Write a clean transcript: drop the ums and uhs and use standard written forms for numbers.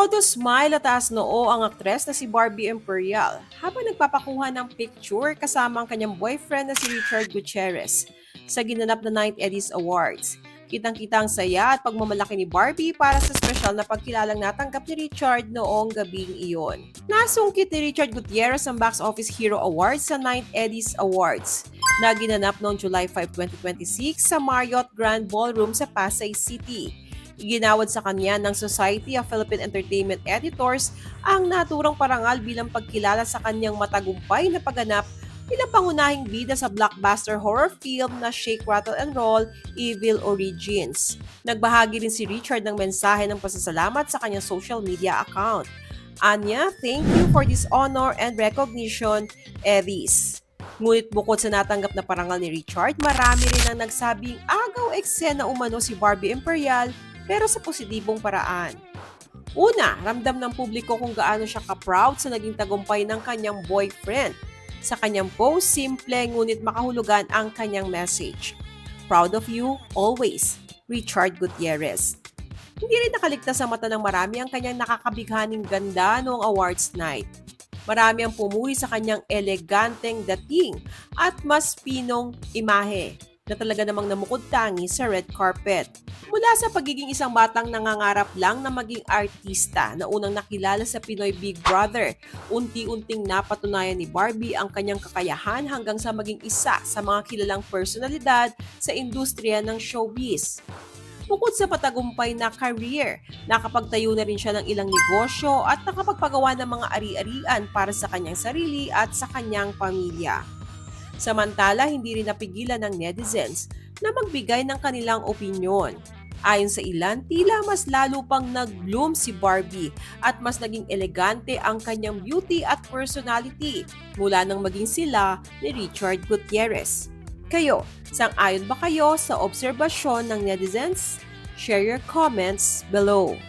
Todo smile at taas noo ang aktres na si Barbie Imperial habang nagpapakuha ng picture kasama ang kanyang boyfriend na si Richard Gutierrez sa ginanap na 9th Eddies Awards. Kitang-kita ang saya at pagmamalaki ni Barbie para sa espesyal na pagkilalang natanggap ni Richard noong gabing iyon. Nasungkit ni Richard Gutierrez ang Box Office Hero Awards sa 9th Eddies Awards na ginanap noong July 5, 2026 sa Marriott Grand Ballroom sa Pasay City. Iginawad sa kanya ng Society of Philippine Entertainment Editors ang naturang parangal bilang pagkilala sa kanyang matagumpay na pagganap bilang pangunahing bida sa blockbuster horror film na Shake, Rattle and Roll, Evil Origins. Nagbahagi rin si Richard ng mensahe ng pasasalamat sa kanyang social media account. Anya, thank you for this honor and recognition, Eddies. Ngunit bukod sa natanggap na parangal ni Richard, marami rin ang nagsabing agaw eksena umano si Barbie Imperial pero sa positibong paraan. Una, ramdam ng publiko kung gaano siya ka-proud sa naging tagumpay ng kanyang boyfriend. Sa kanyang post, simple ngunit makahulugan ang kanyang message. Proud of you, always, Richard Gutierrez. Hindi rin nakaligtas sa mata ng marami ang kanyang nakakabighaning ganda noong awards night. Marami ang pumuri sa kanyang eleganteng dating at mas pinong imahe na talaga namang namukod-tangi sa red carpet. Mula sa pagiging isang batang nangangarap lang na maging artista na unang nakilala sa Pinoy Big Brother, unti-unting napatunayan ni Barbie ang kanyang kakayahan hanggang sa maging isa sa mga kilalang personalidad sa industriya ng showbiz. Bukod sa patagumpay na career, nakapagtayo na rin siya ng ilang negosyo at nakapagpagawa ng mga ari-arian para sa kanyang sarili at sa kanyang pamilya. Samantala, hindi rin napigilan ng netizens na magbigay ng kanilang opinyon. Ayon sa ilan, tila mas lalo pang nag-bloom si Barbie at mas naging elegante ang kanyang beauty at personality mula nang maging sila ni Richard Gutierrez. Kayo, sang-ayon ba kayo sa obserbasyon ng netizens? Share your comments below.